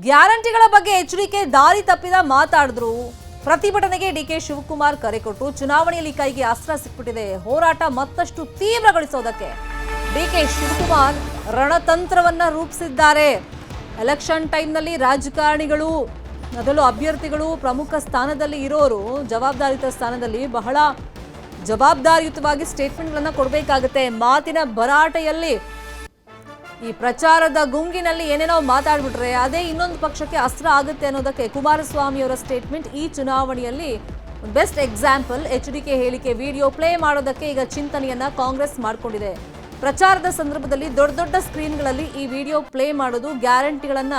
ಗ್ಯಾರಂಟಿಗಳ ಬಗ್ಗೆ ಎಚ್ಚರಿಕೆ ದಾರಿ ತಪ್ಪಿದ ಮಾತಾಡಿದ್ರು. ಪ್ರತಿಭಟನೆಗೆ ಡಿಕೆ ಶಿವಕುಮಾರ್ ಕರೆ ಕೊಟ್ಟು ಚುನಾವಣೆಯಲ್ಲಿ ಕೈಗೆ ಅಸ್ತ್ರ ಸಿಕ್ಬಿಟ್ಟಿದೆ, ಹೋರಾಟ ಮತ್ತಷ್ಟು ತೀವ್ರಗೊಳಿಸೋದಕ್ಕೆ ಡಿಕೆ ಶಿವಕುಮಾರ್ ರಣತಂತ್ರವನ್ನ ರೂಪಿಸಿದ್ದಾರೆ. ಎಲೆಕ್ಷನ್ ಟೈಮ್ನಲ್ಲಿ ರಾಜಕಾರಣಿಗಳು, ಮೊದಲು ಅಭ್ಯರ್ಥಿಗಳು ಪ್ರಮುಖ ಸ್ಥಾನದಲ್ಲಿ ಇರೋರು ಜವಾಬ್ದಾರಿತ ಸ್ಥಾನದಲ್ಲಿ ಬಹಳ ಜವಾಬ್ದಾರಿಯುತವಾಗಿ ಸ್ಟೇಟ್ಮೆಂಟ್ಗಳನ್ನ ಕೊಡಬೇಕಾಗುತ್ತೆ. ಮಾತಿನ ಭರಾಟೆಯಲ್ಲಿ ಈ ಪ್ರಚಾರದ ಗುಂಗಿನಲ್ಲಿ ಏನೇನೋ ಮಾತಾಡ್ಬಿಟ್ರೆ ಅದೇ ಇನ್ನೊಂದು ಪಕ್ಷಕ್ಕೆ ಅಸ್ತ್ರ ಆಗುತ್ತೆ ಅನ್ನೋದಕ್ಕೆ ಕುಮಾರಸ್ವಾಮಿ ಅವರ ಸ್ಟೇಟ್ಮೆಂಟ್ ಈ ಚುನಾವಣೆಯಲ್ಲಿ ಬೆಸ್ಟ್ ಎಕ್ಸಾಂಪಲ್. ಎಚ್ಡಿಕೆ ಹೇಳಿಕೆ ವಿಡಿಯೋ ಪ್ಲೇ ಮಾಡೋದಕ್ಕೆ ಈಗ ಚಿಂತನೆಯನ್ನ ಕಾಂಗ್ರೆಸ್ ಮಾಡಿಕೊಂಡಿದೆ. ಪ್ರಚಾರದ ಸಂದರ್ಭದಲ್ಲಿ ದೊಡ್ಡ ದೊಡ್ಡ ಸ್ಕ್ರೀನ್ಗಳಲ್ಲಿ ಈ ವಿಡಿಯೋ ಪ್ಲೇ ಮಾಡೋದು, ಗ್ಯಾರಂಟಿಗಳನ್ನ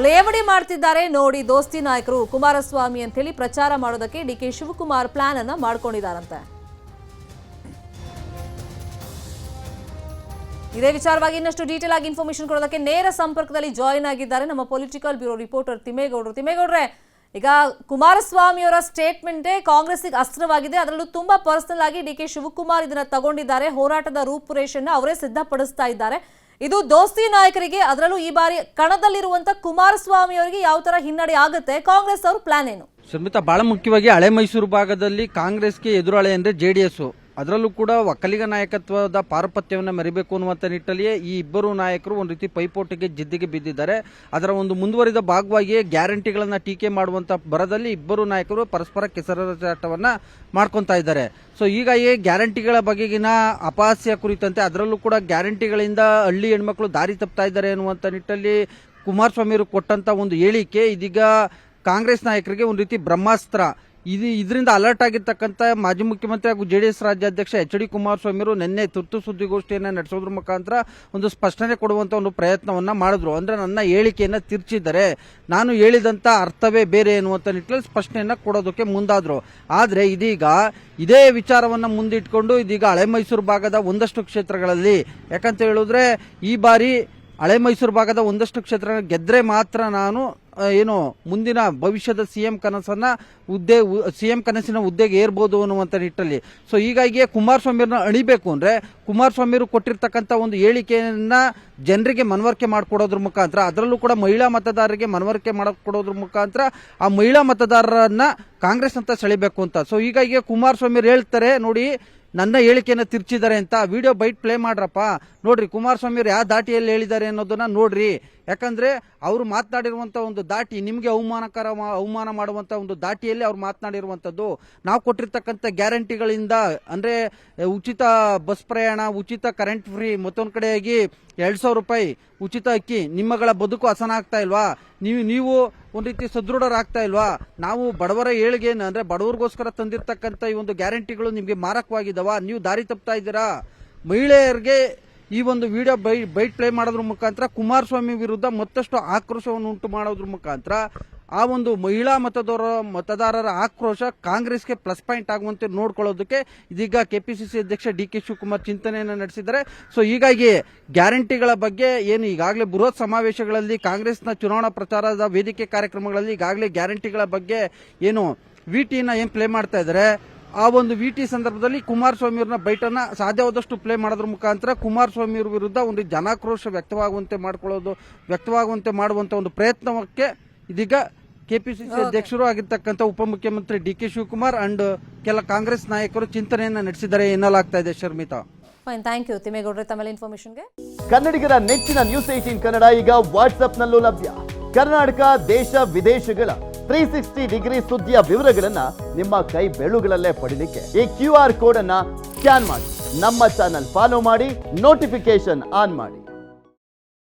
ಲೇವಡಿ ಮಾಡ್ತಿದ್ದಾರೆ ನೋಡಿ ದೋಸ್ತಿ ನಾಯಕರು ಕುಮಾರಸ್ವಾಮಿ ಅಂತ ಹೇಳಿ ಪ್ರಚಾರ ಮಾಡೋದಕ್ಕೆ ಡಿಕೆ ಶಿವಕುಮಾರ್ ಪ್ಲಾನ್ ಅನ್ನ ಮಾಡ್ಕೊಂಡಿದ್ದಾರಂತೆ. ಇದೇ ವಿಚಾರವಾಗಿ ಇನ್ನಷ್ಟು ಡೀಟೇಲ್ ಆಗಿ ಇನ್ಫಾರ್ಮೇಶನ್ ಕೊಡೋದಕ್ಕೆ ನೇರ ಸಂಪರ್ಕದಲ್ಲಿ ಜಾಯಿನ್ ಆಗಿದ್ದಾರೆ ನಮ್ಮ ಪೊಲಿಟಿಕಲ್ ಬ್ಯೂರೋ ರಿಪೋರ್ಟರ್ ತಿಮ್ಮೇಗೌಡರು. ತಿಮ್ಮೇಗೌಡ್ರೆ, ಈಗ ಕುಮಾರಸ್ವಾಮಿ ಅವರ ಸ್ಟೇಟ್ಮೆಂಟೇ ಕಾಂಗ್ರೆಸ್ಗೆ ಅಸ್ತ್ರವಾಗಿದೆ. ಅದರಲ್ಲೂ ತುಂಬಾ ಪರ್ಸನಲ್ ಆಗಿ ಡಿಕೆ ಶಿವಕುಮಾರ್ ಇದನ್ನ ತಗೊಂಡಿದ್ದಾರೆ. ಹೋರಾಟದ ರೂಪುರೇಷೆಯನ್ನ ಅವರೇ ಸಿದ್ಧಪಡಿಸ್ತಾ ಇದ್ದಾರೆ. ಇದು ದೋಸ್ತಿ ನಾಯಕರಿಗೆ, ಅದರಲ್ಲೂ ಈ ಬಾರಿ ಕಣದಲ್ಲಿರುವಂತ ಕುಮಾರಸ್ವಾಮಿ ಅವರಿಗೆ ಯಾವ ತರ ಹಿನ್ನಡೆ ಆಗುತ್ತೆ? ಕಾಂಗ್ರೆಸ್ ಅವ್ರ ಪ್ಲಾನ್ ಏನು? ಶರ್ಮಿತಾ, ಬಹಳ ಮುಖ್ಯವಾಗಿ ಹಳೆ ಮೈಸೂರು ಭಾಗದಲ್ಲಿ ಕಾಂಗ್ರೆಸ್ಗೆ ಎದುರಾಳೆ ಅಂದ್ರೆ ಜೆಡಿಎಸ್. ಅದರಲ್ಲೂ ಕೂಡ ಒಕ್ಕಲಿಗ ನಾಯಕತ್ವದ ಪಾರುಪತ್ಯವನ್ನು ಮೆರಿಬೇಕು ಅನ್ನುವಂಥ ನಿಟ್ಟಲ್ಲಿಯೇ ಈ ಇಬ್ಬರು ನಾಯಕರು ಒಂದು ರೀತಿ ಪೈಪೋಟಿಗೆ ಜಿದ್ದಿಗೆ ಬಿದ್ದಿದ್ದಾರೆ. ಅದರ ಒಂದು ಮುಂದುವರಿದ ಭಾಗವಾಗಿಯೇ ಗ್ಯಾರಂಟಿಗಳನ್ನು ಟೀಕೆ ಮಾಡುವಂಥ ಬರದಲ್ಲಿ ಇಬ್ಬರು ನಾಯಕರು ಪರಸ್ಪರ ಕೆಸರಾಟವನ್ನು ಮಾಡ್ಕೊತಾ ಇದ್ದಾರೆ. ಸೊ ಹೀಗಾಗಿ ಗ್ಯಾರಂಟಿಗಳ ಬಗೆಗಿನ ಅಪಹಾಸ್ಯ ಕುರಿತಂತೆ, ಅದರಲ್ಲೂ ಕೂಡ ಗ್ಯಾರಂಟಿಗಳಿಂದ ಹಳ್ಳಿ ಹೆಣ್ಮಕ್ಳು ದಾರಿ ತಪ್ತಾ ಇದ್ದಾರೆ ಅನ್ನುವಂಥ ನಿಟ್ಟಲ್ಲಿ ಕುಮಾರಸ್ವಾಮಿ ಅವರು ಕೊಟ್ಟಂತ ಒಂದು ಹೇಳಿಕೆ ಇದೀಗ ಕಾಂಗ್ರೆಸ್ ನಾಯಕರಿಗೆ ಒಂದು ರೀತಿ ಬ್ರಹ್ಮಾಸ್ತ್ರ. ಇದರಿಂದ ಅಲರ್ಟ್ ಆಗಿರ್ತಕ್ಕಂಥ ಮಾಜಿ ಮುಖ್ಯಮಂತ್ರಿ ಹಾಗೂ ಜೆಡಿಎಸ್ ರಾಜ್ಯಾಧ್ಯಕ್ಷ ಎಚ್.ಡಿ. ಕುಮಾರಸ್ವಾಮಿ ಅವರು ನಿನ್ನೆ ತುರ್ತು ಸುದ್ದಿಗೋಷ್ಠಿಯನ್ನು ನಡೆಸೋದ್ರ ಮುಖಾಂತರ ಒಂದು ಸ್ಪಷ್ಟನೆ ಕೊಡುವಂತ ಒಂದು ಪ್ರಯತ್ನವನ್ನ ಮಾಡಿದ್ರು. ಅಂದ್ರೆ ನನ್ನ ಹೇಳಿಕೆಯನ್ನ ತಿರ್ಚಿದ್ದಾರೆ, ನಾನು ಹೇಳಿದಂತ ಅರ್ಥವೇ ಬೇರೆ ಎನ್ನುವಂತ ನಿಟ್ಟಿನಲ್ಲಿ ಸ್ಪಷ್ಟನೆಯನ್ನ ಕೊಡೋದಕ್ಕೆ ಮುಂದಾದ್ರು. ಆದ್ರೆ ಇದೀಗ ಇದೇ ವಿಚಾರವನ್ನ ಮುಂದಿಟ್ಕೊಂಡು ಇದೀಗ ಹಳೆ ಮೈಸೂರು ಭಾಗದ ಒಂದಷ್ಟು ಕ್ಷೇತ್ರಗಳಲ್ಲಿ, ಯಾಕಂತ ಹೇಳಿದ್ರೆ ಈ ಬಾರಿ ಹಳೆ ಮೈಸೂರು ಭಾಗದ ಒಂದಷ್ಟು ಕ್ಷೇತ್ರಗಳು ಗೆದ್ರೆ ಮಾತ್ರ ನಾನು ಏನು ಮುಂದಿನ ಭವಿಷ್ಯದ ಸಿಎಂ ಕನಸಿನ ಹುದ್ದೆಗೆ ಏರ್ಬೋದು ಅನ್ನುವಂಥ ನಿಟ್ಟಲ್ಲಿ. ಸೊ ಹೀಗಾಗಿ ಕುಮಾರಸ್ವಾಮಿಯವ್ರನ್ನ ಅಣಿಬೇಕು ಅಂದ್ರೆ ಕುಮಾರಸ್ವಾಮಿಯವರು ಕೊಟ್ಟಿರ್ತಕ್ಕಂಥ ಒಂದು ಹೇಳಿಕೆಯನ್ನ ಜನರಿಗೆ ಮನವರಿಕೆ ಮಾಡಿಕೊಡೋದ್ರ ಮುಖಾಂತರ, ಅದರಲ್ಲೂ ಕೂಡ ಮಹಿಳಾ ಮತದಾರರಿಗೆ ಮನವರಿಕೆ ಮಾಡಿಕೊಡೋದ್ರ ಮುಖಾಂತರ ಆ ಮಹಿಳಾ ಮತದಾರರನ್ನ ಕಾಂಗ್ರೆಸ್ ಅಂತ ಸೆಳಿಬೇಕು ಅಂತ. ಸೊ ಹೀಗಾಗಿ ಕುಮಾರಸ್ವಾಮಿಯವರು ಹೇಳ್ತಾರೆ, ನೋಡಿ ನನ್ನ ಹೇಳಿಕೆಯನ್ನು ತಿರ್ಚಿದ್ದಾರೆ ಅಂತ. ವಿಡಿಯೋ ಬೈಟ್ ಪ್ಲೇ ಮಾಡ್ರಪ್ಪ, ನೋಡ್ರಿ ಕುಮಾರಸ್ವಾಮಿ ಅವರು ಯಾವ ದಾಟಿಯಲ್ಲಿ ಹೇಳಿದ್ದಾರೆ ಅನ್ನೋದನ್ನ ನೋಡ್ರಿ. ಯಾಕಂದ್ರೆ ಅವರು ಮಾತನಾಡಿರುವಂತ ಒಂದು ದಾಟಿ ನಿಮ್ಗೆ ಅವಮಾನ ಮಾಡುವಂತ ಒಂದು ದಾಟಿಯಲ್ಲಿ ಅವ್ರು ಮಾತನಾಡಿರುವಂತದ್ದು. ನಾವು ಕೊಟ್ಟಿರ್ತಕ್ಕಂಥ ಗ್ಯಾರಂಟಿಗಳಿಂದ ಅಂದ್ರೆ ಉಚಿತ ಬಸ್ ಪ್ರಯಾಣ, ಉಚಿತ ಕರೆಂಟ್ ಫ್ರೀ, ಮತ್ತೊಂದ್ ಕಡೆಯಾಗಿ 2,000 ರೂಪಾಯಿ ಉಚಿತ ಅಕ್ಕಿ, ನಿಮ್ಮಗಳ ಬದುಕು ಹಸನ ಆಗ್ತಾ ಇಲ್ವಾ? ನೀವು ಒಂದ್ ರೀತಿ ಸದೃಢರಾಗ್ತಾ ಇಲ್ವಾ? ನಾವು ಬಡವರ ಏಳಿಗೆ ಅಂದ್ರೆ ಬಡವರಿಗೋಸ್ಕರ ತಂದಿರ್ತಕ್ಕಂಥ ಈ ಒಂದು ಗ್ಯಾರಂಟಿಗಳು ನಿಮ್ಗೆ ಮಾರಕವಾಗಿದ್ದಾವ? ನೀವು ದಾರಿ ತಪ್ತಾ ಇದ್ದೀರಾ? ಮಹಿಳೆಯರಿಗೆ ಈ ಒಂದು ವಿಡಿಯೋ ಬೈಟ್ ಪ್ಲೇ ಮಾಡೋದ್ರ ಮುಖಾಂತರ ಕುಮಾರಸ್ವಾಮಿ ವಿರುದ್ಧ ಮತ್ತಷ್ಟು ಆಕ್ರೋಶವನ್ನು ಉಂಟು ಮಾಡೋದ್ರ ಮುಖಾಂತರ ಆ ಒಂದು ಮಹಿಳಾ ಮತದಾರರ ಆಕ್ರೋಶ ಕಾಂಗ್ರೆಸ್ಗೆ ಪ್ಲಸ್ ಪಾಯಿಂಟ್ ಆಗುವಂತೆ ನೋಡ್ಕೊಳ್ಳೋದಕ್ಕೆ ಇದೀಗ ಕೆಪಿಸಿಸಿ ಅಧ್ಯಕ್ಷ ಡಿ ಕೆ ಶಿವಕುಮಾರ್ ಚಿಂತನೆಯನ್ನು ನಡೆಸಿದ್ದಾರೆ. ಸೊ ಹೀಗಾಗಿ ಗ್ಯಾರಂಟಿಗಳ ಬಗ್ಗೆ ಏನು ಈಗಾಗಲೇ ಬೃಹತ್ ಸಮಾವೇಶಗಳಲ್ಲಿ ಕಾಂಗ್ರೆಸ್ನ ಚುನಾವಣಾ ಪ್ರಚಾರದ ವೇದಿಕೆ ಕಾರ್ಯಕ್ರಮಗಳಲ್ಲಿ ಈಗಾಗಲೇ ಗ್ಯಾರಂಟಿಗಳ ಬಗ್ಗೆ ಏನು ವಿಟಿನ ಏನ್ ಪ್ಲೇ ಮಾಡ್ತಾ ಇದ್ದಾರೆ, ಆ ಒಂದು ವಿಟಿ ಸಂದರ್ಭದಲ್ಲಿ ಕುಮಾರಸ್ವಾಮಿ ಅವ್ರನ್ನ ಬೈಟನ್ನ ಸಾಧ್ಯವಾದಷ್ಟು ಪ್ಲೇ ಮಾಡೋದ್ರ ಮುಖಾಂತರ ಕುಮಾರಸ್ವಾಮಿ ಅವ್ರ ವಿರುದ್ಧ ಒಂದು ಜನಾಕ್ರೋಶ ವ್ಯಕ್ತವಾಗುವಂತೆ ಮಾಡುವಂತ ಒಂದು ಪ್ರಯತ್ನಕ್ಕೆ ಇದೀಗ ಕೆಪಿಸಿಸಿ ಅಧ್ಯಕ್ಷರು ಆಗಿರ್ತಕ್ಕಂಥ ಉಪಮುಖ್ಯಮಂತ್ರಿ ಡಿ ಕೆ ಶಿವಕುಮಾರ್ ಅಂಡ್ ಕೆಲ ಕಾಂಗ್ರೆಸ್ ನಾಯಕರು ಚಿಂತನೆಯನ್ನ ನಡೆಸಿದ್ದಾರೆ ಎನ್ನಲಾಗ್ತಾ ಇದೆ. ಶರ್ಮಿತಾ, ಥ್ಯಾಂಕ್ ಯು ತಿಮ್ಮೇಗೌಡ್ರೆ ತಮ್ಮ ಇನ್ಫಾರ್ಮೇಶನ್ಗೆ. ಕನ್ನಡಿಗರ ನೆಚ್ಚಿನ ನ್ಯೂಸ್ 18 ಕನ್ನಡ ಈಗ ವಾಟ್ಸ್ಆಪ್ನಲ್ಲೂ ಲಭ್ಯ. ಕರ್ನಾಟಕ, ದೇಶ ವಿದೇಶಗಳ 360 ಡಿಗ್ರಿ ಸುದ್ದಿಯ ವಿವರಗಳನ್ನ ನಿಮ್ಮ ಕೈ ಬೆರಳುಗಳಲ್ಲೇ ಪಡಿಲಿಕ್ಕೆ ಈ QR ಕೋಡ್ ಅನ್ನ ಸ್ಕ್ಯಾನ್ ಮಾಡಿ, ನಮ್ಮ ಚಾನಲ್ ಫಾಲೋ ಮಾಡಿ, ನೋಟಿಫಿಕೇಶನ್ ಆನ್ ಮಾಡಿ.